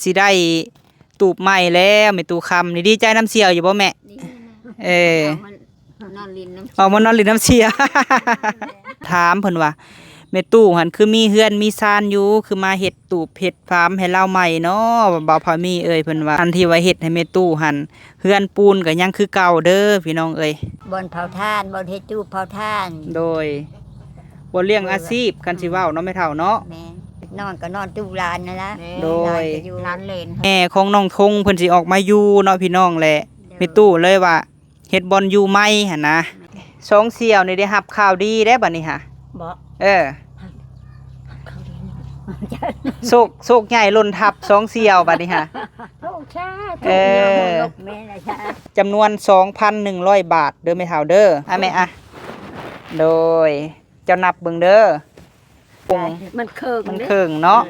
สิได้ตูบใหม่แล้วแม่ตู้คำนี่ดีใจน้ำเสียวอยู่บ่แม่เออนอนลินน้ำเอามานอนลินน้ำเสียถามเพิ่นว่าแม่ตู้หันคือมีเฮือนมีซานอยู่คือมาเฮ็ดตูบเฮ็ดฟาร์มให้เราใหม่เนาะบ่าวพามีเอ้ยเพิ่นว่าอันที่ว่าเฮ็ดให้แม่ตู้หันเฮือนปูนก็ยังคือเก่าเด้อพี่น้องเอ้ยบ่อนเผาถ่านบ่อนเฮ็ดตู้เผาถ่านโดยบ่เลี้ยงอาชีพกันสิเว้าเนาะแม่เฒ่าเนาะแม่นอนก็นอนตู้ลานนั่นล่ะโดยอยู่ร้านเลนแม่ของน้องทงเพิ่นสิออกมาอยู่เนาะพี่น้องแหละแม่ตู้เลยว่าเฮ็ดบ่อนอยู่ใหม่หั่นนะสองเสี่ยวนี่ได้รับข่าวดีได้บัดนี้ค่ะบ่โศกใหญ่ล้นทับสองเสี่ยวบัดนี้ค่ะจำนวน 2,100 บาทเด้อแม่เฒ่าเด้อแม่อะโดยเจ้านับเบิ่งเด้อมันเคิงเนาะ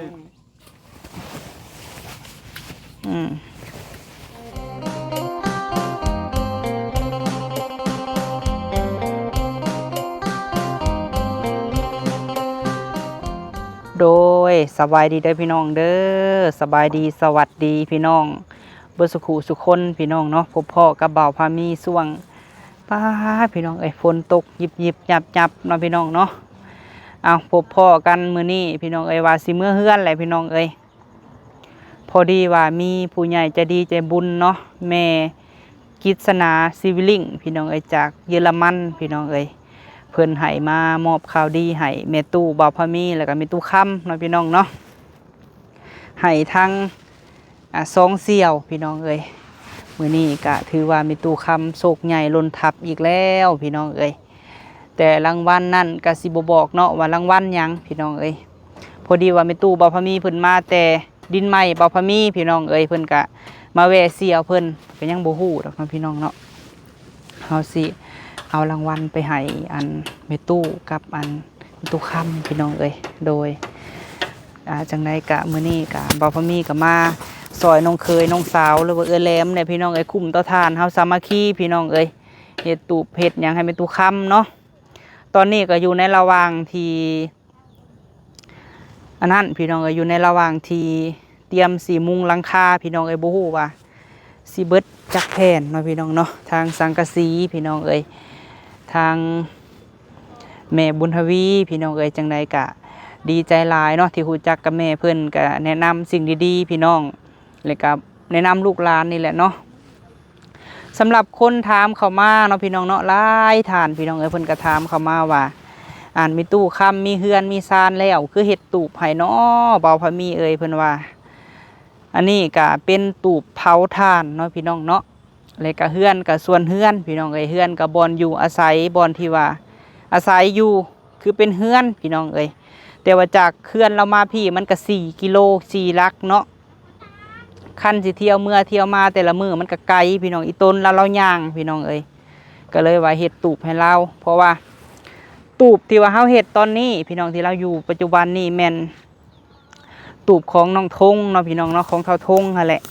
โดยสบายดีเด้อพี่น้องเด้อสบายดีสวัสดีพี่น้องเบอร์สุขุสุคนพี่น้องเนาะพบพ่อกับบ่าวพามีส่วงป้าพี่น้องฝนตกยิบยับเนาะพี่น้องเนาะเอาพบพ่อกันมื้อนี้พี่น้องว่าสิเมื่อเฮือนแหละพี่น้องพอดีว่ามีผู้ใหญ่ใจดีใจบุญเนาะแม่กิษณาซิวิลิงพี่น้องจากเยอรมันพี่น้องเพิ่นให้มามอบข่าวดีให้แม่ตู้บ่าวพามีแล้วก็แม่ตู้ค่ำเนาะพี่น้องเนาะให้ทั้งสองเสี่ยวพี่น้องมื้อนี้ก็ถือว่าแม่ตู้ค่ำโชคใหญ่ล้นทับอีกแล้วพี่น้องแต่รางวัลนั่นก็สิบ่บอกเนาะว่ารางวัลหยังพี่น้องพอดีว่าแม่ตู้บ่าวพามีเพิ่นมาแต่ดินใหม่บ่าวพามีพี่น้องเพิ่นก็มาแวะเสี่ยวเพิ่นก็ยังบ่ฮู้ดอกเนาะพี่น้องเนาะเฮาสิเอารางวัลไปให้อันแม่ตู้กับอันแม่ตู้ค่ำพี่น้องโดยจังได๋ก็มื้อนี้ก็บ่าวพามีก็มาซอยน้องเคยน้องสาวหรือว่าแหลมเนี่ยพี่น้องคุ้มเตาถ่านเฮาสามัคคีพี่น้องเฮ็ดตูบเฮ็ดหยังให้แม่ตู้ค่ำเนาะตอนนี้ก็อยู่ในระหว่างที่อันนั้นพี่น้องอยู่ในระหว่างที่เตรียมสีมุงหลังคาพี่น้องบ่ฮู้ว่าสิเบิดจักแผ่นเนาะพี่น้องเนาะทางสังกะสีพี่น้องทางแม่บุญทวีพี่น้องจังใดกะดีใจหลายเนาะที่ฮู้จักกับแม่เพิ่นก็แนะนำสิ่งดีๆพี่น้องแล้วก็แนะนำลูกหลานนี่แหละเนาะสำหรับคนถามเข้ามาเนาะพี่น้องเนาะหลายท่านพี่น้องเพิ่นก็ถามเข้ามาว่ามีตู้ค่ำมีเฮือนมีซานแล้วคือเฮ็ดตูบให้เนาะบ่าวพามีเพิ่นว่าอันนี้ก็เป็นตูบเผาถ่านเนาะพี่น้องเนาะแล้วก็เฮือนก็ส่วนเฮือนพี่น้องเฮือนก็บ่อนอยู่อาศัยบ่อนที่ว่าอาศัยอยู่คือเป็นเฮือนพี่น้องแต่ว่าจากเฮือนเรามาพี่มันก็4 กิโล4 ลักเนาะคันสิเที่ยวเมื่อเที่ยวมาแต่ละมื้อมันก็ไกลพี่น้องอีต้นแล้วเราย่างพี่น้องก็เลยว่าเฮ็ดตูบให้เราเพราะว่าตูบที่ว่าเฮาเฮ็ดตอนนี้พี่น้องที่เราอยู่ปัจจุบันนี่แม่นตูบของน้องทงเนาะพี่น้องเนาะของเฒ่าทงนั่นแหละ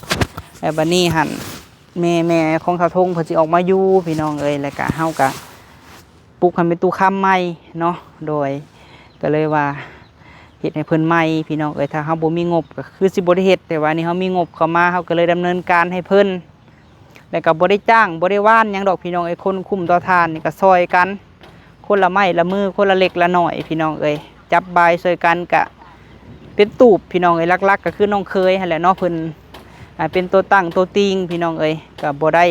แล้วบัดนี้หั่นแม่ของเฒ่าทงเพิ่นสิออกมาอยู่พี่น้องแล้วก็เฮาก็ปลูกให้เป็นตู้ค่ำใหม่เนาะโดยก็เลยว่าเฮ็ดให้เพิ่นใหม่พี่น้องถ้าเฮาบ่มีงบก็คือสิบ่ได้เฮ็ดแต่ว่านี่เฮามีงบเข้ามาเฮาก็เลยดำเนินการให้เพิ่นแล้วก็บ่ได้จ้างบ่ได้ว่านหยังดอกพี่น้องคนคุมเตาถ่านนี่ก็ซอยกันคนละไม้ละมือคนละเล็กละหน่อยพี่น้องจับบายช่วยกันกะเป็นตูบพี่น้องลักๆก็คือน้องเคยหั่นแหละเนาะเพิ่นเป็นตัวตั้งตัวติงพี่น้องก็บ่ได้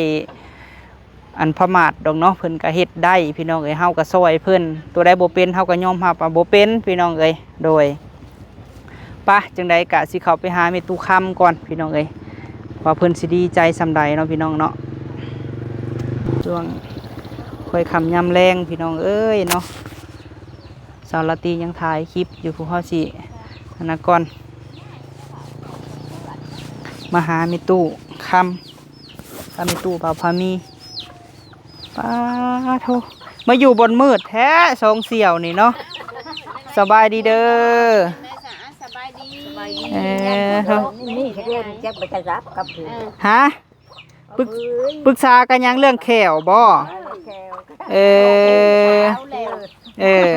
อันพมาดดอกเนาะเพิ่นก็เฮ็ดได้พี่น้องเฮาก็ซอยเพิ่นตัวใดบ่เป็นเฮาก็ยอมรับว่าบ่เป็นพี่น้องโดยป่ะจังใดก็สิเข้าไปหาแม่ตู้ค่ำก่อนพี่น้องว่าเพิ่นสิดีใจซำใดเนาะพี่น้องเนาะช่วงค่อยคำยำแรงพี่น้องเนาะสาวละตียังถ่ายคลิปอยู่ผู้พ่อสินักก่อนมาหาแม่ตู้ค่ำถ้าแม่ตู้บ่าวพามีป้าโทมาอยู่บนมืดแท้สองเสี่ยวนี่เนาะสบายดีเด้อสบายดีนี่เรื่องจะไปกระซับกับฮะปรึกษากันยังเรื่องแขวบ่ เออ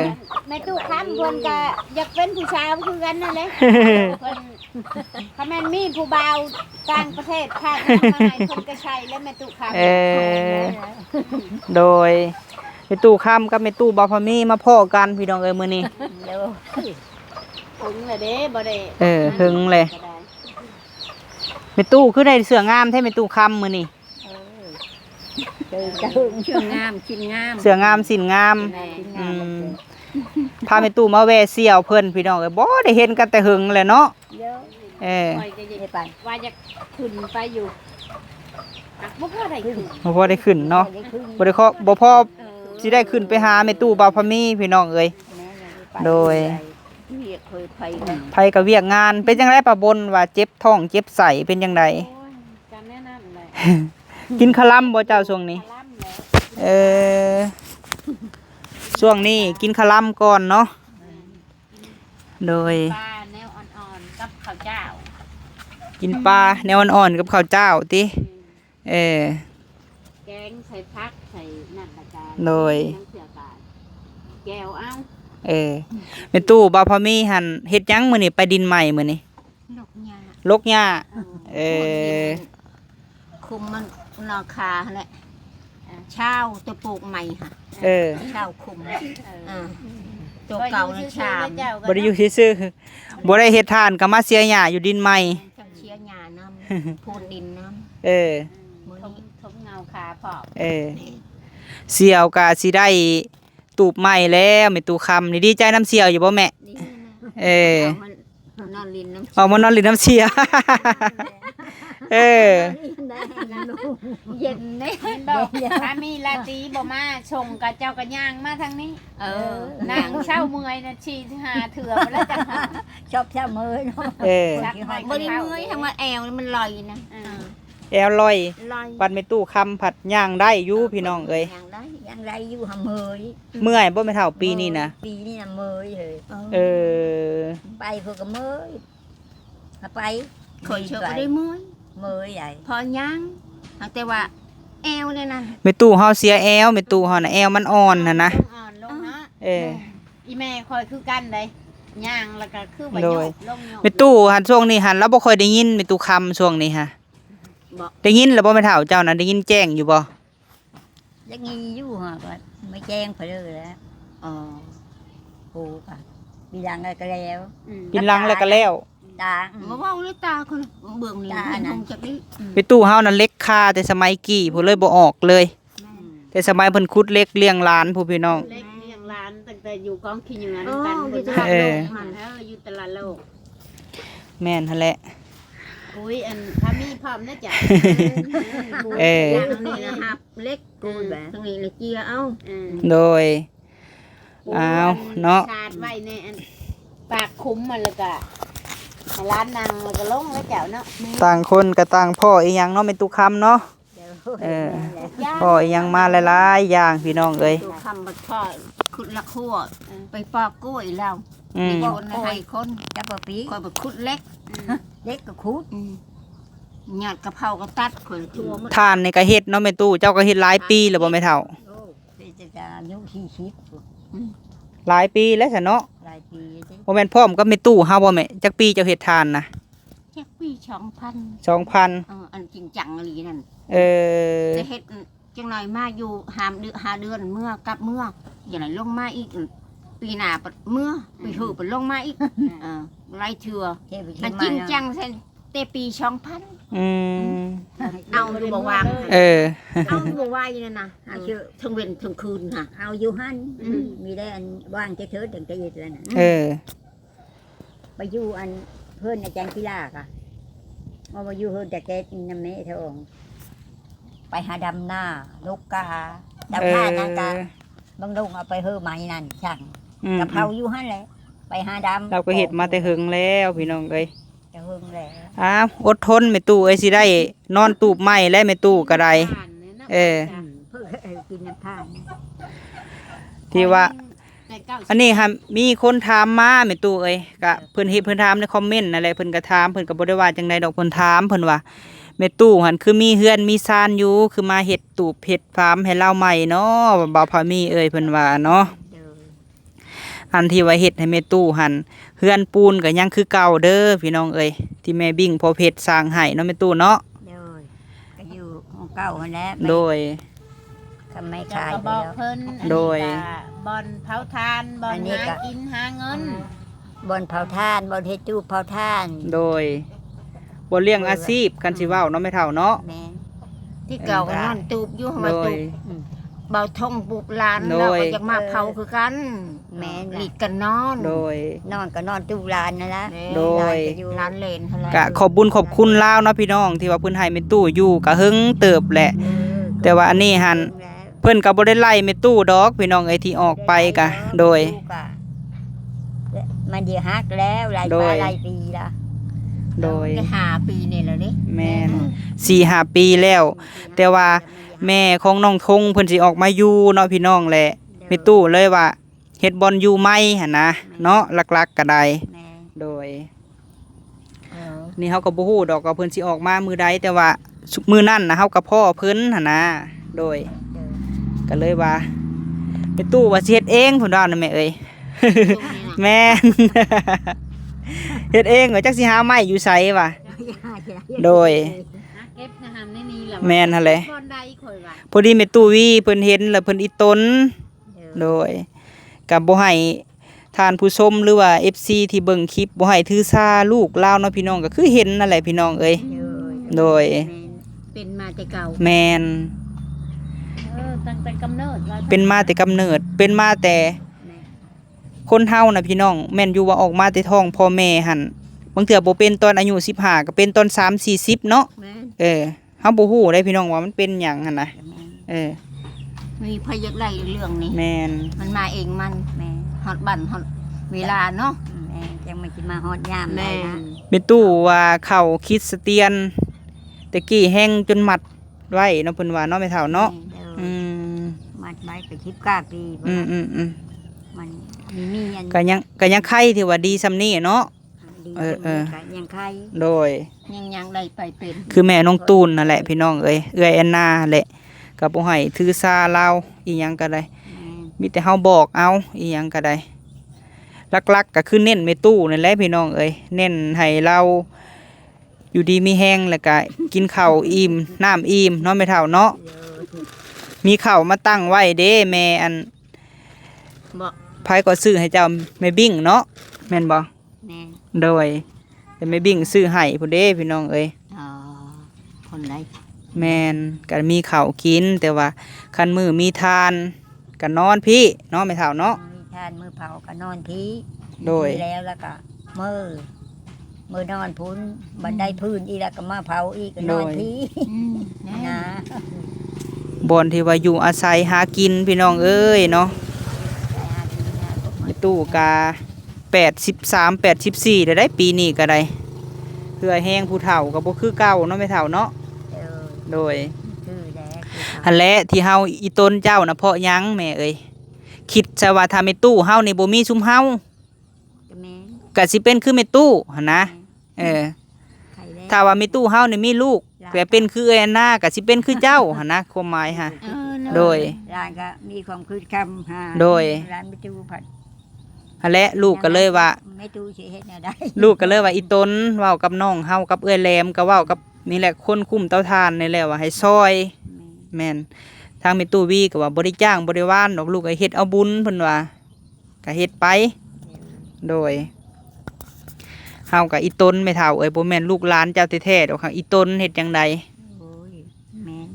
แม่ตู้ค้ำเพิ่นก็อยากเป็นผู้ชายคือกันนั่นแหละเพิ่นถ้าแม่นมีผู้บ่าวต่างประเทศพาเพิ่นมาให้เพิ่นก็ใช่แล้วแม่ตู้ค้ำ เออ โดยแม่ตู้คำกับแม่ตู้บ่าวพามีมาพ้อกันพี่น้องเอ้ยมื้อนี้ เดี๋ยวถึงเลยเด้บ่ได้ เออถึงเลยแม่ตู้คือได้เสื้องามแท้แม่ตู้คำมื้อนี้ เชื่องามชิ้นงาม เสื้องามสินงามอืมพาแม่ตู้มาแวะเสี่ยวเพิ่นพี่น้องเอ้ยบ่ได้เห็นกันแต่หึงแหละเนาะ เยอะ เออ คอยจะไปว่าจะขึ้นไปอยู่บ่พอได้ขึ้น บ่พอได้ขึ้นเนาะบ่ได้ขอบ่พอสิได้ขึ้นไปหาแม่ตู้บ่าวพามีพี่น้องเอ้ยโดย เรียกเคยไปกัน ไผก็เวียกงานเป็นจังไดป้าบนว่าเจ็บท้องเจ็บไส้เป็นจังได กันแนะนำเลย กินขะลำบ่เจ้าช่วงนี้ ล่ำเลย เออช่วงนี้กินขะลำก่อนเนาะโดย ปลาแนวอ่อนๆกับข้าวเจ้า กินปลาแนวอ่อนๆกับข้าวเจ้าติเออ แกงใส่ผักใส่นั่นละกัน โดย น้ำเสือกาแก้วเอา เออแม่ตู้บ่าวพามีหั่นเฮ็ดหยังมื้อนี้ไปดินใหม่มื้อนี้ นกยา ลกหญ้าเออ คุมมันนอคาแหละเช่าตัวปลูกใหม่ค่ะ เออ เช่าคุมตัวเก่าในชาม บ่ได้อยู่ซื่อๆบ่ได้เฮ็ดทานก็มาเสียหญ้าอยู่ดินใหม่ เจ้าเชียร์หญ้าน้ำพูนดินน้ เออ ำมือนี้ทบเงาคาพอก เออเสี่ยวก็สิได้ตูบใหม่แล้วแม่ตู้คำนี่ดีใจน้ำเสี่ยวอยู่บ่แม่ นี่นะ เออ เอามันนอนลินน้ำ เอามานอนเลินน้ำเสีย เออ เย็นเนี่ยบอกถ้ามีลาตีบ่มาชงกับเจ้ากับย่างมาทางนี้ นางเช่าเมื่อยนะชีหาเถื่อมาแล้วจะหา ชอบเช้ามือเนาะ เออ สักหน่อย บริมือทั้งว่าแอวนี่มันลอยนะ แอลลอย ลอย ปัดไม่ตู้คำผัดย่างได้อยู่พี่น้องเอ้ย อย่างไรอยู่หำเมย เมื่อยบ่ไม่เท่าปีนี้นะ ปีนี้นะเมยเลย เออ ไปเพื่อก็เมยไป เคยเชื่อก็ได้เมื่อย เมยใหญ่ พอย่างแต่ว่าแอวเนี่ยนะ ไม่ตู้เฮาเสียแอลไม่ตู้เฮาน่ะแอลมันอ่อนน่ะนะ อ่อนลงนะ เออ อีแม่คอยคือกันเลยย่างแล้วก็คือว่า โด โย ย กลงโยก ไม่ตู้หันช่วงนี้หันแล้วบ่ค่อยได้ยินไม่ตู้คำช่วงนี้ฮะ บอก ได้ยินแล้วบ่ไม่เท่าเจ้าน่ะได้ยินแจ้งอยู่บ่ ยังงี้อยู่ฮะก็ไม่แจ้งไปเลยแล้วอ๋อปูป่ะปีหลังก็แล้ว กินลังแล้วก็แล้ว ตา มาว่าด้วยตาคนเบื้องนี้คงจะได้ ไม่ตู้เฮานั่นเล็กคาแต่สมัยกี้ผู้เลยบ่ออกเลย แต่สมัยเพิ่นขุดเล็กเลี้ยงหลานผู้พี่น้อง เล็กเลี้ยงร้านตั้งแต่อยู่กองขี้อยู่นั้น อ๋อ กัน อยู่ต ต ลา ลา ด ด โล โล ก กมันอยู่ตลาดโลก แม่นหั่นแหละ อุ้ยอันพามีพร้อมนะจ๊ะ เออ ตรงนี้นะครับเล็กกูแบบตรงนี้เลยเจียเอา โดย อ้าวเนาะ ชาดไว้ในอันปากคุ้มมันแล้วก็ให้ร้านนางแล้วก็ลงแล้วเจ้าเนาะ ต่างคนก็ต่างพ่ออีหยังเนาะเป็นตุคำเนาะเออพ่ออีหยังมาหลายๆอย่างพี่น้องเอ้ย ตัวคำบัดพ่อขุดละขั้วไปปอกกล้วยแล้ว อืม คนให้คน จับปะปี คอยบัดขุดเล็ก เล็กก็คูด หยอดกะเพราก็ตัดคนทั่วหมด ทานในกระเฮ็ดเนาะแม่ตู้เจ้าก็เฮ็ดหลายปีแล้วบ่แม่เฒ่า โอ้จะอายุ40 หลายปีแล้วซะเนาะ หลายปีสิ บ่แม่นพร้อมกับแม่ตู้เฮาบ่แม่จักปีเจ้าเฮ็ดทานนะ แจ็คปี2,000 2,000 อันจริงจังอะไรนั่น เออ จะเฮ็ดจังหน่อยมาอยู่5 เดือนเมื่อกลับเมื่ออย่างไรลงมาอีกปีหน้าปัดเมื่อปีหือปัดลงมาอีกไรเถื่อ เฮ็ดไป อัน เฮ็ด จริง มา จังเส้นแต่ปี2,000 อืม เอาดูบ่วาง เออ เอาดูบ่ไหวนั่นน่ะเอาเชื่อทั้งเว้นทั้งคืนค่ะ เอาอยู่หั่นมีได้อันว่างจะเถิดจังจะเฮ็ดแล้วน่ะ เออ ไปอยู่อันเพื่อนอาจารย์กีฬาค่ะว่าไปอยู่เพื่อนแต่แกน้ำเมทองไปหาดำหน้าลูกกาดำหน้านั่นกาบางลงเอาไปเฮือไม้นั่นช่าง อืม กะเพราอยู่หั่นแหละไปหาดำ เราก็เฮ็ดมาแต่หึงแล้วพี่น้องเอ้ย จะเฮืองแหละ อ้าวอดทนแม่ตู้เอ้ยสิได้นอนตูบใหม่และแม่ตู้ก็ได้ เออ เพื่อกินน้ำท่าน ที่ว่า อันนี้ค่ะมีคนถามมาแม่ตู้เอ้ยก็เพิ่นเฮ็ดเพิ่นถามในคอมเมนต์นั่นแหละเพิ่นก็ถามเพิ่นก็บ่ได้ว่าจังไดดอกเพิ่นถามเพิ่นว่าแม่ตู้หั่นคือมีเฮือนมีซานอยู่คือมาเฮ็ดตูบเฮ็ดฟาร์มให้เราใหม่เนาะบ่าวพามีเอ้ยเพิ่นว่าเนาะ เด้อ อันที่ว่าเฮ็ดให้แม่ตู้หันเฮือนปูนก็ยังคือเก่าเด้อพี่น้องเอ้ยที่แม่บิ่งพอเพชรสร้างให้เนาะแม่ตู้เนาะโดยก็อยู่ของเก่าหั่นแหละ โดย ก็ไม่ เจ้า ขาย ก็ ไป บอก แล้ว เพิ่นอันนี้ โดย ก็บ่อนเผาทานบ่อนหากินหาเงิน บอนเผาท่านบอนเฮ็ดตู้เผาท่าน โดยบ่เลี้ยงอาชีพกันสิเว้าเนาะแม่เฒ่าเนาะ แม่น ที่เก่าก็นอนตูบอยู่ โด มาตู ย บเบาทงปลูกหลาน โดย เราก็อยากมาเผาคือกัน แม่น หลีดกันนอน โดย นอนก็นอนตู้ลานนั่นละ โดย ลานก็อยู่ ร้านเลนเท่าไหร่ ก็ขอบบุญขอบคุณลาวเนาะพี่น้องที่ว่าเพิ่นให้แม่ตู้อยู่ก็หึงเติบแหละ แต่ว่าอันนี้หัน แล้ว เพิ่นก็บ่ได้ไล่แม่ตู้ดอกพี่น้องไอ้ที่ออกไปก็โดย มันเดียวฮักแล้วหลาย โด ปีหลายปีละ โดย ได้5 ปีนี่แล้วนี่ แม่น4-5 ปีแล้ว แต่ว่าแม่ของน้องทงเพิ่นสิออกมาอยู่เนาะพี่น้องแหละแม่ตู้เลยว่าเฮ็ดบอลอยู่ไหมหั่นนะเนาะหลักๆก็ได้ แม่ โดย เออ นี่เฮาก็บ่ฮู้ดอกว่าเพิ่นสิออกมามื้อใดแต่ว่ามื้อนั้นน่ะเฮาก็พ่อเพิ่นหั่นนะโดย เด้อ ก็เลยว่าแม่ตู้ว่าสิเฮ็ดเองเพิ่นว่านั่นแม่เอ้ย ตรงนี้นะ แม่น เฮ็ดเองว่าจักสิหาไม้อยู่ไสวะ โดย หาเก็บนะหามในนี้แหละ แม่นหั่นแหละ บ่อนใดข่อยว่า พอดีแม่ตู้วีเพิ่นเห็นแล้วเพิ่นอีตน เด้อ โดยก็บ่ให้ท่านผู้ชมหรือว่า FC ที่เบิ่งคลิปบ่ให้ถือซาลูกลาวเนาะพี่น้องก็คือเห็นนั่นแหละพี่น้องเอ้ย โดย เป็นมาแต่เก่า แม่น ตั้งแต่กำเนิดว่า เป็นมาแต่กำเนิดเป็นมาแต่คนเฮาน่ะพี่น้องแม่นอยู่ว่าออกมาแต่ท้องพ่อแม่หั่นบางเทื่อบ่เป็นตอนอายุ15ก็เป็นตอน3-40เนาะ แม่น เฮาบ่ฮู้ได้พี่น้องว่ามันเป็นหยังหั่นนะเออ มีพยักไล่เรื่องนี้ แม่น มันมาเองมัน แม่ ฮอดบั่นฮอดเวลาเนาะ แม่จังมันสิมาฮอดยามได้นะ เป็นตู้ว่าเข้าคริสเตียนตะกี้แห้งจนหมัดไว้เนาะเพิ่นว่าเนาะแม่เฒ่าเนาะ เด้อ อืม มัดไว้ไป19 ปี อืม มันมีอัน ก็ยังไข่ที่ว่าดีซำนี้เนาะ ดี เออ ก็ยังใคร โดย ยังได้ไปเป็น คือแม่น้องตูนนั่นแหละพี่น้องเอ้ยเอื้อยแอนนาแหละก็บ่ให้ถือซาลาวอีหยังก็ได้ มีแต่เฮาบอกเอาอีหยังก็ได้ลักๆก็คือเน้นแม่ตู้นั่นแหละพี่น้องเอ้ยเน้นให้เราอยู่ดีมีแห้งแล้วก็กินข้าวอิ่มน้ำอิ่มเนาะแม่เฒ่าเนาะมีข้าวมาตั้งไว้เด้แม่อัน บอก ไผก็ซื้อให้เจ้าแม่บิ่งเนาะแม่นบ่ แม่ โดยแต่แม่บิ่งซื้อให้พุ่นเด้พี่น้องเอ้ย อ๋อคนไหน แม่นก็มีข้าวกินแต่ว่าคันมือมีทานก็นอนพี่เนาะแม่เฒ่าเนาะ มีทานมือเผาก็นอนพี โดย แล้วก็มือนอนพุ้นบันไดพื้นอีกแล้วก็มาเผาอีกก็นอนพีนะ บอนที่ว่าอยู่อาศัยหากินพี่น้องเอ้ยเนาะมีตู้กา83 84ได้ปีนี้ก็ได้เพื่อแห้งผู้เฒ่าก็บ่คือเก่าเนาะแม่เฒ่าเนาะ โดย คือแล้ว หันแหละที่เฮาอีต้นเจ้าน่ะเพาะหยังแม่เอ้ยคิดซะว่าถ้าแม่ตู้เฮานี่บ่มีซุมเฮา ก็แม่ ก็สิเป็นคือแม่ตู้หั่นนะเออ ไข่แล้ว ถ้าว่าแม่ตู้เฮานี่มีลูกแต่เป็นคือเอ้ยอันนาก็สิเป็นคือเจ้าหั่นนะความหมายฮะ เออเนาะ โดย ร้านก็มีความคืดคำหา โดย ร้านไม่ตู้ผัด หันแหละลูกก็เลยว่า ไม่ตู้สิเฮ็ดแนวใด ลูกก็เลยว่าอีต้นเว้ากับน้องเฮากับเอื้อยแหลมก็เว้ากับนี่แหละคนคุมเตาถ่านนี่แหละว่าให้ซอยแม่นทางแม่ตู้วีก็ว่าบ่ได้จ้างบ่ได้ว่านดอกลูกก็เฮ็ดเอาบุญเพิ่นว่าก็เฮ็ดไปโดยเฮากับอีต้นไม่เฒ่าเอ้ยบ่แม่นลูกหลานเจ้าแท้ๆดอกค่ะอีต้นเฮ็ดจังได โอ้ยแม่น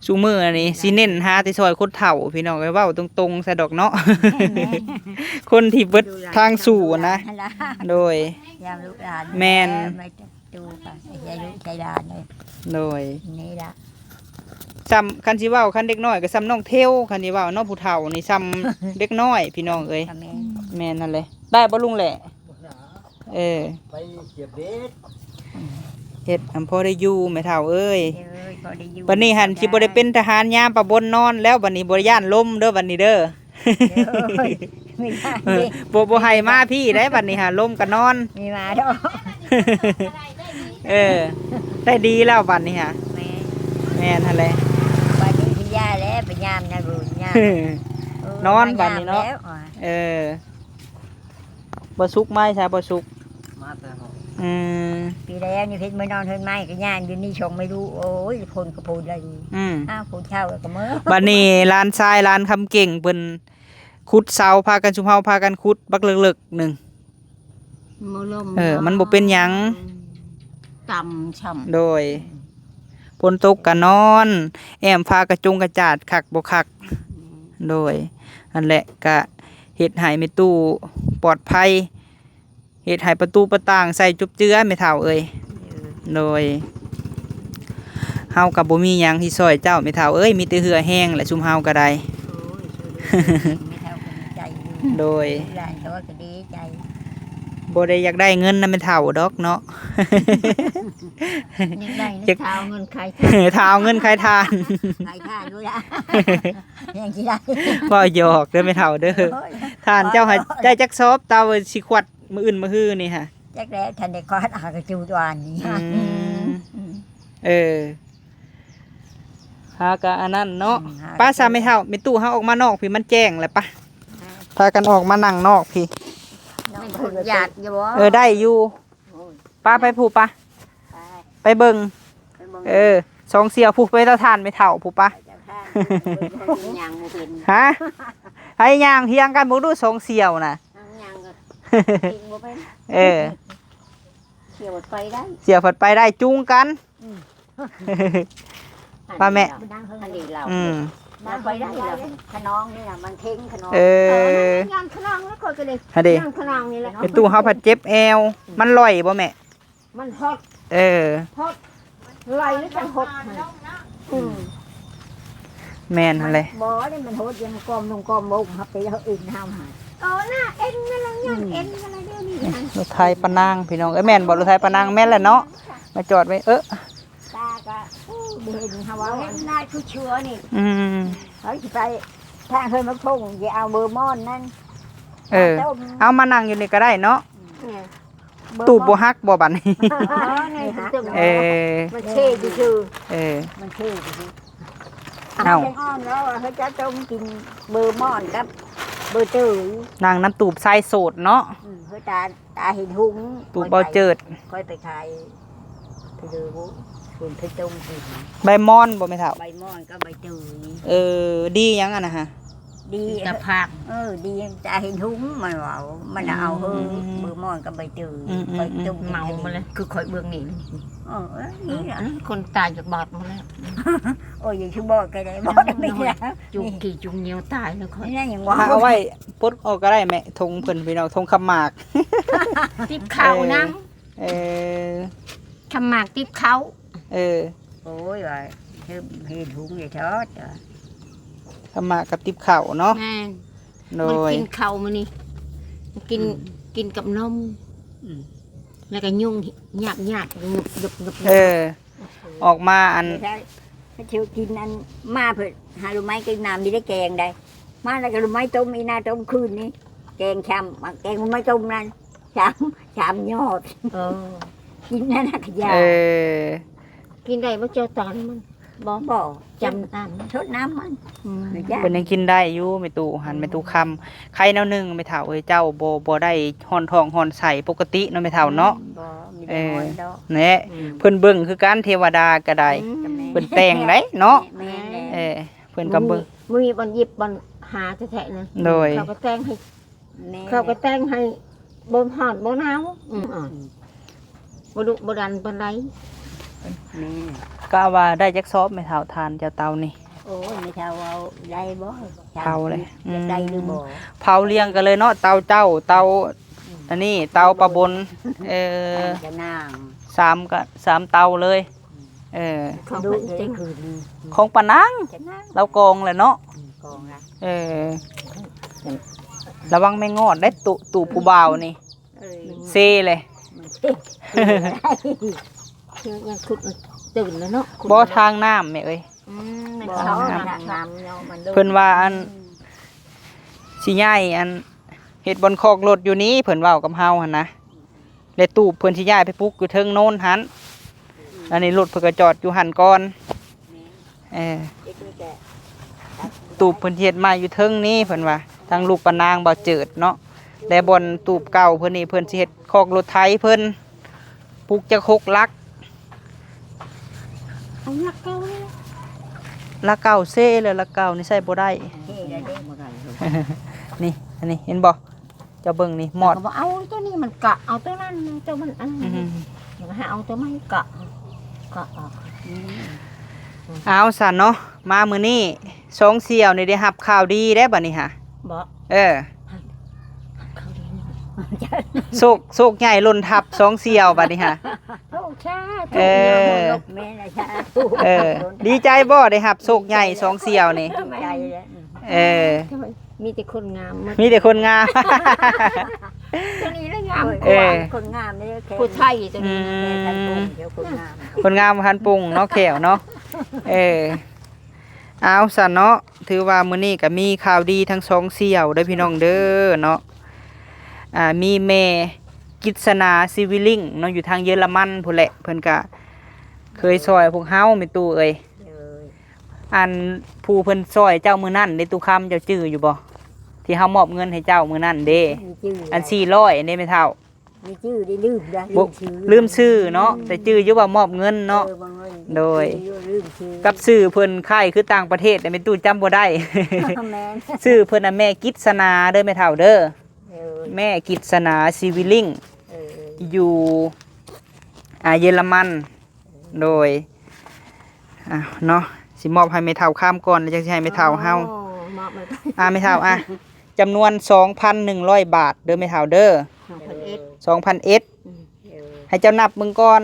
ซุมื้อนี่สิเน้นหาแต่ซอยคนเฒ่าพี่น้องเอ้ยเว้าตรงๆซะดอกเนาะ คนที่เบิดทางสู่นะ นั่นล่ะ โดย ยามลูกหลาน แม่น ไม่ตู้ก็ใช้ลูกใช้หลานเลย โดย นี่ล่ะ ซ้ำคันสิเว้าคันเด็กน้อยก็ซ้ำน้องเทวคันสิเว้าเนาะผู้เฒ่านี่ซ้ำ เด็กน้อยพี่น้องเอ้ย ก็แม่น แม่นนั่นเลยได้บ่ลุงแหละเออ ไปเก็บเด็ด เฮ็ดอำพอได้อยู่แม่เฒ่าเอ้ย เอ้ยพอได้อยู่ บัดนี้หันสิบ่ได้เป็นทหารยามประบนนอนแล้วบัดนี้บ่ย่านลมเด้อบัดนี้เด้อ เอ้ยไม่ได้ เออบ่ให้มาพี่ได้บัดนี้หาลมก็นอน มีมาดอก เออ ได้ดีแล้วบัดนี้ฮะ แม่ แม่นหั่นแหละ บัดนี้พี่ย่าแล้วไปยามนะบุญยาม นอนบัดนี้เนาะ แล้วอ่ เอ เออบ่สุกไหมใช่บ่สุก มาแต่หอ อืม ปีแล้วนี่เพชรไม่นอนเพิ่นไม่ก็ย่านอยู่นี่ชงไม่รู้โอ้ยพลก็พูดเลย อืม อ้าวพูดเช่าก็เมื่อ บัดนี้ร้านทรายร้านคำเก่งเพิ่นขุดเสาพากันชุมเฮาพากันขุดบักเลิกๆหนึง มลม มันบ่เป็นหยัง ต่ำช่ำ โดยฝนตกก็นอน แอมฟ้ากระจงกระจาดคักบ่คักโดยอันแหละก็เฮ็ดให้แม่ตู้ปลอดภัยเฮ็ดให้ประตูประต่างใส่จุบเจือแม่เฒ่าเอ้ยโดยเฮาก็บ่มีหยังที่ซอยเจ้าแม่เฒ่าเอ้ยมีแต่เหือแห้งและชุมเฮาก็ได้ โอ้ยไม่เท่ากันใจอยู่ โดย หลานเขาก็ดีใจ บ่ได้อยากได้เงินนำแม่เฒ่าดอกเนาะ ยังได้ จะ นะเท้าเงินใคร ถ้าเอาเงินใครทาน ใครฆ่าด้วยละยังกี่ได้ บ่หยอกเด้อแม่เฒ่าเด้อทานเจ้าให้ได้จักซอบเตาสิขวัดมื้ออื่นมื้อฮื้อนี่ฮะ จักแล้วทันได้คอดอากระจูดวานนี่ เออหากะอันนั้นเนาะป้าสามไม่เท่าไม่ตู้เฮาออกมานอกพี่มันแจ้งแหละปะพากันออกมานั่งนอกพี่ ไม่ขุดหยาดอย่าบอก ได้อยู่ป้าไปผูปะไปเบิ่งสองเสียวผูไปตะทานไม่เท่าผูปะ ยังบ่เป็น ฮะให้ย่างเฮียงกันบ่ดูสองเสียวน่ะ ยังก็กินบ่เป็น เออ เขี่ยวไปได้ เสียวผัดไปได้จุงกัน ป้าแม่ อันนี้เรา อืม มาไปได้เหรอขนองนี่น่ะมันเท่งขนอง เออ งานขนองแล้วค่อยก็เลย ฮะเด้ งานขนองนี่แหละ ไปตู้เฮาผัดเจ็บแอวมันลอยบ่แม่ มันฮอต เออ ไหลแล้วจะฮอตอืม แม่นหั่นเลย บ่ได้มันโหดยังกอมลงกอมมุกครับไปเอาอื่นห้ามหา หน้าเอ็นอะไรยังเอ็นอะไรเดี๋ยวนี้นะ รถไทยปะนางพี่น้องแม่นบอกรถไทยปะนางแม่นแหละเนาะมาจอดไว้ตาก็เดินหาว่าเห็นได้คือเชื้อนี่ อืม เขาจะไปทางเคยมาพงจะเอาเบอร์มอนนั่น เอามานั่งอยู่นี่ก็ได้เนาะตูบบ่ฮักบ่บัดนี้ เออ มันเช่ดิคือ เออ มันเช่ดิคือ เอา อ้อมแล้วเขาจะต้มกินเบอร์มอนกับเบอร์ตื้อ นั่งน้ำตูบทรายโสดเนาะ เขาตาเห็นหุง ตูบเบาเจิด ค่อยไปขายไปดูคุณไปต้มกิน ใบมอนบ่แม่เฒ่า ใบมอนก็ใบตื้อ ดีหยังอ่ะนะฮะ ดี ตะผัก ดีตาเห็นหุงมันว่ามันเอาเบอร์มอนกับใบตื้อใบต้ม เมามาเลยคือคอยเบื้องนี่ นี่นะ คนตายจากบาดมาแล้ว โอ้ยอย่าชื่อบอกกันเลยบอกได้ไม่ได้ จุกกี่จุกเหนียวตายแล้วคอย นี่นั่นอย่างว่า เอาไว้ปลดออกก็ได้แม่ธงเพิ่นพี่น้องธงคำหมาก ติบเขาน้ เออ ำทำหมากติบเขา เออ โอ้ยว่าเห็นหุงอย่าทอด คำหมากกับติบข้าวเนาะ แม่ โด มัน ย กินเขามานี่กินกับนมแล้วก็ยุ่งหยาบหยาบหยุบหยุบหยุบ ออกมาอัน ถ้าเชียวกินอันมาเพื่อหาลูกไม้กินน้ำดีได้แกงได้มาแล้วก็ลูกไม้ต้มอีนาต้มคืนนี้แกงชำแกงลูกไม้ต้มนั่นชำยอดกินนั่นขยะ กินได้บ่เจอตอนมัน บ่ จำตาม ทดน้ำมัน เพิ่นยังกินได้อยู่ไม่ตู้หันไม่ตู้คำใครแนวหนึงไม่เฒ่าเอ้ยเจ้าบ่ได้ห่อนท้องห่อนใส่ปกติเนาะไม่เฒ่าเนาะ บ่มีแต่หอยดอก แหน่เพิ่นเบิ่งคือการเทวดาก็ได้เพิ่นแต่งได้เนาะ แม่แน่ เพิ่นก็เบิ่ง มือบันหยิบบันหาแท้ๆนะ โดย เขาก็แต่งให้ แม่ เขาก็แต่งให้บ่หอดบ่หนาวบ่ดุบ่ดันปานใด แม่ ก็ว่าได้จักซอบไม่เฒ่าทานเจ้าเตานี่ โอ้ยไม่เท่าเอาได้บ่ เผาเลย ได้หรือบ่ เผาเลี้ยงกันเลยเนาะเตาเจ้าเตาอันนี้เตาประบนจะนาง 3เตาเลย เขา ดู ก็ จะ แต่ง คืน ของปะนาง จะนาง เรากองแหละเนาะ กองละ ระวังไม่งอดได้ตู่ผู้บ่าวนี่ เอ้ย เซเลย มันเจ็บ ยังขุดตื่นแล้วเนาะ บ่ทางน้ำแม่เอ้ย มัน บ่ เขา เขา น่ะ น้ำเนาะมัน เพิ่นว่าอันสิย้ายอันเฮ็ดบนคอกรถอยู่นี้เพิ่นเว้ากับเฮาหั่นนะแล้วตู้เพิ่นสิย้ายไปปลูกอยู่เทิงโน้นหันอันนี้รถเพิ่นก็จอดอยู่หันก่อนตู้เพิ่นเฮ็ดมาอยู่เทิงนี้เพิ่นว่าท ทั้งลูกปะนางบ่เจิดเนาะและบนตูบเก่าเพิ่นนี่เพิ่นสิเฮ็ดคอกรถไถเพิ่นปลูกจัก6ลัก เอาหลักเก่าเลย ลักเก่าเซ่เลยลักเก่านี่ใส่บ่ได้ เฮ้ยได้บ่ได้ นี่อันนี้เห็นบ่เจ้าเบิ่งนี่หมอด ก็บอกเอาตัวนี้มันกะเอาตัวนั้นตัวมันอัน อื้อ นี้ หือ ให้เอาตัวไม่กะออก เอาสั่นเนาะมามื้อนี้สองเสี่ยวนี่ได้รับข่าวดีได้บัดนี้ค่ะ บ่ เออ เขาดี โศกใหญ่ล้นทับสองเสี่ยวบัดนี้ค่ะ โอ้ชา เออ ลกแม่นะชา เออ ดีใจบ่ได้รับโศกใหญ่สองเสี่ยวนี่ ใจแล้ว เออ มีแต่คนงาม มีแต่คนงาม ตัวนี้แล้วงาม เออ คนงามนี่ผู้ไทยตัวนี้แม่ท่านผู้เดี๋ยวคนงาม คนงามพันปรุงเนาะแขวเนาะเออเอาสั่นเนาะถือว่ามื้อนี้ก็มีข่าวดีทั้งสองเสี่ยวเด้อพี่น้องเด้อเนาะมีแม่กิษณาซิวิลิงเนาะอยู่ทางเยอรมันพุ่นแหละเพิ่นก็เคยซอยพวกเฮาแม่ตู้เอ้ยอันผู้เพิ่นซอยเจ้ามื้อนั้นในตู้คำเจ้าจื้ออยู่บ่ที่เฮามอบเงินให้เจ้ามื้อนั้นเด้ มีชื่อ อัน400นี่แม่เฒ่า มีชื่อได้ลืมได้ บ่ลืมชื่อเนาะแต่จื้ออยู่ว่ามอบเงินเนาะ โดย ลืมชื่อ กับชื่อเพิ่นค่ายคือต่างประเทศแต่แม่ตู้จำบ่ได้ แม่น ชื่อเพิ่นน่ะแม่กิษณาเด้อแม่เฒ่าเด้อ เออ แม่กิษณาซิวิลิง เออ อยู่เยอรมันโดยเนาะสิมอบให้แม่เฒ่าข้ามก่อนแล้วจังสิให้แม่เฒ่าเฮา โอ้มอบมา แม่เฒ่าจำนวน 2,100 บาทเด้อแม่เฒ่าเด้อ 2,000 2,000 ให้เจ้านับมึงก่อน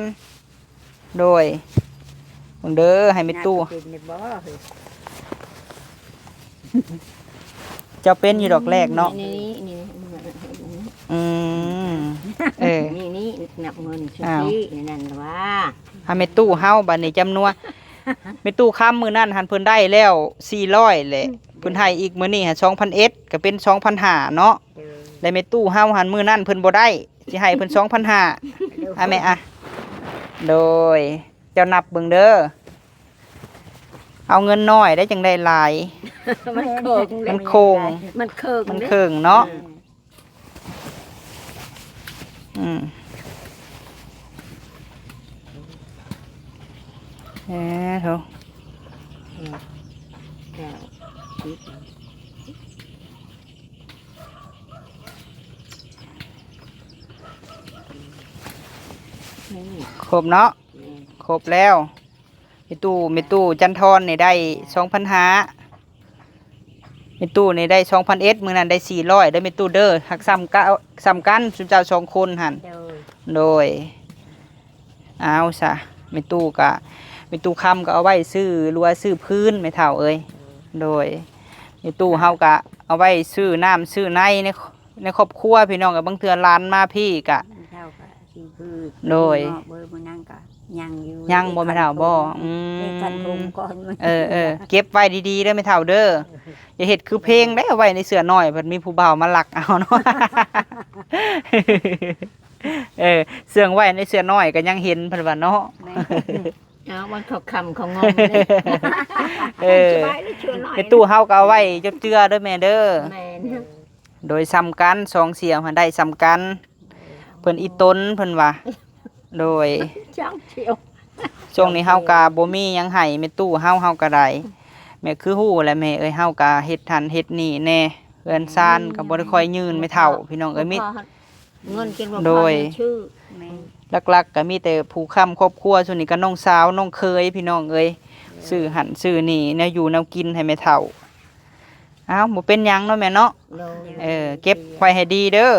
โดยมึงเด้อให้แม่ตู้ เป็นในบ่เฮ้ย เจ้าเป็นอยู่ดอกแรกเนาะ นี่ อืมเออ นี่นับเงินชุด อ้าว นี้นั่นว่า ให้แม่ตู้เฮาบัดนี้จำนวนแม่ตู้ค้ำมื้อนั้นหันเพิ่นได้แล้ว400แหละเพิ่นให้อีกมื้อนี้หา2,000ก็เป็น2,500เนาะ เออ แล้วแม่ตู้เฮาหันมื้อนั้นเพิ่นบ่ได้สิให้เพิ่น2,500แม่โดยเจ้านับเบิ่งเด้อเอาเงินน้อยได้จังได้หลาย มันเคิง มันโค้ง มันเคิง มันเคิงเนาะโถ ครบเนาะครบแล้วมีตู้จันทรนี่ได้2,500มีตู้นี่ได้2,000มื้อนั้นได้400ได้มีตู้เด้อหักซ้ำกันสุเจ้า2คนหั่นโดยเอาซะมีตู้คำก็เอาไว้ซื้อรัวซื้อพื้นไม่เท่าเอ้ยโดยมีตู้เฮาก็เอาไว้ซื้อน้ำซื้อในครอบครัวพี่น้องกับบางเทื่อร้านมาพี่กะ เท่ากับชีพืช โดย เบอร์มันนั่งก็ยังอยู่ ยังบ่ไม่เท่าบ่กันทุงก่อน เก็บไว้ดีๆเด้อไม่เท่าเด้ออย่าเฮ็ดคือเพลงได้เอาไว้ในเสื้อน้อยเพิ่นมีผู้บ่าวมาลักเอาเนาะ เสื่องไว้ในเสื้อน้อยก็ยังเห็นเพิ่นว่าเนาะ เอาวันเขาคำเขางอมเลยสบายเลยชวนหน่อย ในตู้เฮาก็เอาไว้จับเจือเด้อแม่เด้อ แม่เนี่ย โดยซ้ำกันสองเสียงหันได้ซ้ำกันเพิ่นอีต้นเพิ่นว่าโดย จ้างเชียว ช่วงนี้เฮาก็บ่มีหยังให้แม่ตู้เฮาก็ได้แม่คือฮู้แหละแม่เอ้ยเฮาก็เฮ็ดทันเฮ็ดนี่แน่เฮือนซ่านก็บ่ได้ค่อยยืนไม่เท่าพี่น้องเอ้ยมิ เงินกินบ่ โดย ชื่อ ลักๆก็มีแต่ผู้ค้ำครอบครัวส่วนนี้ก็น้องสาวน้องเคยพี่น้องเอ้ยซื้อหันซื้อนี่แนวอยู่แนวกินให้แม่เฒ่าอ้าวบ่เป็นหยังเนาะแม่เนาะเก็บไว้ให้ดีเด้อ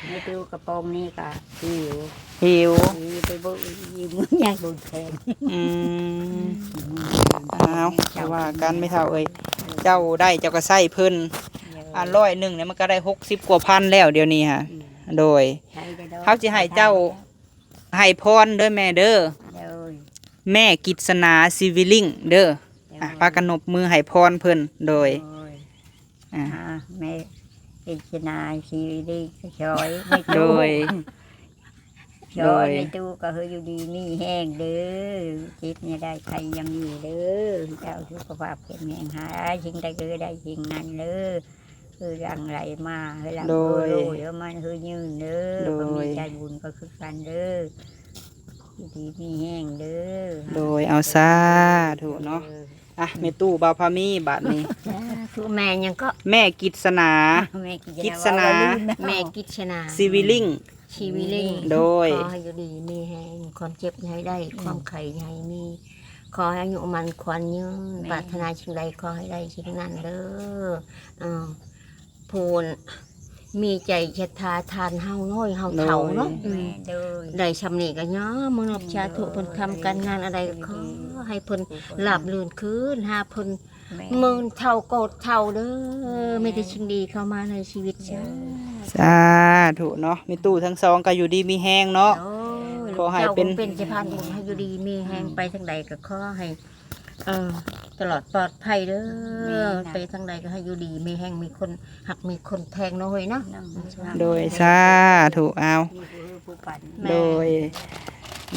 ในตู้กระโปรงนี่ก็หิว หิว ไปบ่ยืมใหญ่บุญแทน อ้าวแต่ว่ากันไม่เท่าเอ้ยเจ้าได้เจ้าก็ใส่เพิ่น100นึงเนี่ยมันก็ได้60กว่าพันแล้วเดี๋ยวนี้ฮะโดยเขาสิให้เจ้าให้พรเด้อแม่เด้อแม่กิษณาซิวิลิงเด้อพากันนบมือให้พรเพิ่นโดยแม่กิษณาชีวิตช่วย โดย ช่วยในตู้ก็เฮยอยู่ดีมีแห้งเด้อจิตเนี่ยได้ใครยังมีเด้อเจ้าสุขภาพแข็งแรงหาสิ่งใดก็ได้สิ่งนั้นเด้อ คือรังไหลมาให้หลัง โดย โลเดี๋ยวมันคือยืนเด้อ โดย ก็มีใจบุญก็คือกันเด้อดีมีแห้งเด้อ โดยเอาซาถูกเนาะอ่ะแม่ตู้บ่าวพามีบาดนี้ คือแม่ยังก็ แม่กิษณา แม่ กิษณา แม่กิษณา ซีวิลิง ชีวิลิง โดย ขอให้อยู่ดีมีแห้งความเจ็บอย่าให้ได้ ความไข่อย่าให้มี ขอให้อายุมันควันยืนปรารถนาสิ่งใดขอให้ได้สิ่งนั้นเด้อพูนมีใจศรัทธาทานเฮาน้อยเฮาเฒ่าเนาะได้ชำนีกันเนาะมนุษย์ชาตุเพิ่นทำการงานอะไรก็ขอให้เพิ่นหลับลื่นคืนหาเพิ่นหมื่นเท่าโกดเท่าเด้อไม่ได้ชิงดีเข้ามาในชีวิตจ้า สาถูกเนาะแม่ตู้ทั้งสองก็อยู่ดีมีแห้งเนาะ ขอให้เป็น เป็นสะพานบุญให้อยู่ดีมีแหงไปทางใดก็ขอให้ตลอดปลอดภัยเด้อไปทางใดก็ให้อยู่ดีมีแหงมีคนหักมีคนแทงน้อยเนาะ โดยสาถูกเอาโดย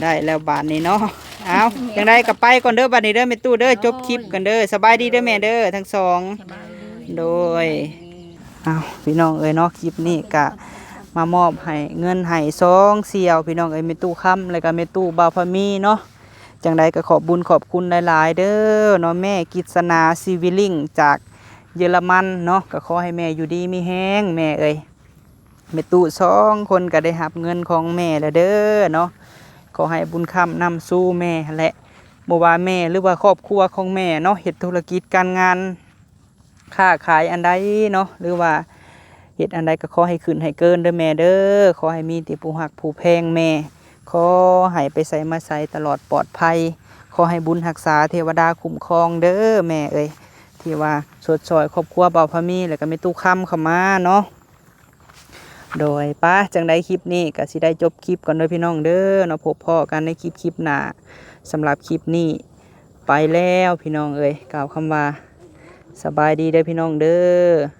ได้แล้วบาทนี้เนาะเอาจังได้ก็ไปก่อนเด้อบาทนี้เด้อแม่ตู้เด้อจบคลิปกันเด้อสบายดีเด้อแม่เด้อทั้งสองโดยเอาพี่น้องเอ้ยเนาะคลิปนี้ก็มามอบให้เงินให้ซองเสี่ยวพี่น้องเอ้ยแม่ตู้ค้ำแล้วก็แม่ตู้บ่าวพามีเนาะจังใดก็ขอบบุญขอบคุณหลายๆเด้อเนาะแม่กิษณาซีวิลิงจากเยอรมันเนาะก็ขอให้แม่อยู่ดีมีแห้งแม่เอ้ยแม่ตู้สองคนก็ได้รับเงินของแม่แล้วเด้อเนาะขอให้บุญคำนำสู่แม่และบ่ว่าแม่หรือว่าครอบครัวของแม่เนาะเฮ็ดธุรกิจการงานค้าขายอันใดเนาะหรือว่าเฮ็ดอันใดก็ขอให้ขึ้นให้เกินเด้อแม่เด้อขอให้มีแต่ผู้ฮักผู้แพงแม่ขอให้ไปใส่มาใส่ตลอดปลอดภัยขอให้บุญรักษาเทวดาคุ้มครองเด้อแม่เอ้ยที่ว่าสดซอยครอบครัวบ่าวพามีแล้วก็แม่ตู้ค้ำเข้ามาเนาะโดยป้าจังได้คลิปนี้ก็สิได้จบคลิปก่อนเด้อพี่น้องเด้อเนาะพบพ่อกันในคลิปหน้าสำหรับคลิปนี้ไปแล้วพี่น้องเอ้ยกล่าวคำว่าสบายดีเด้อพี่น้องเด้อ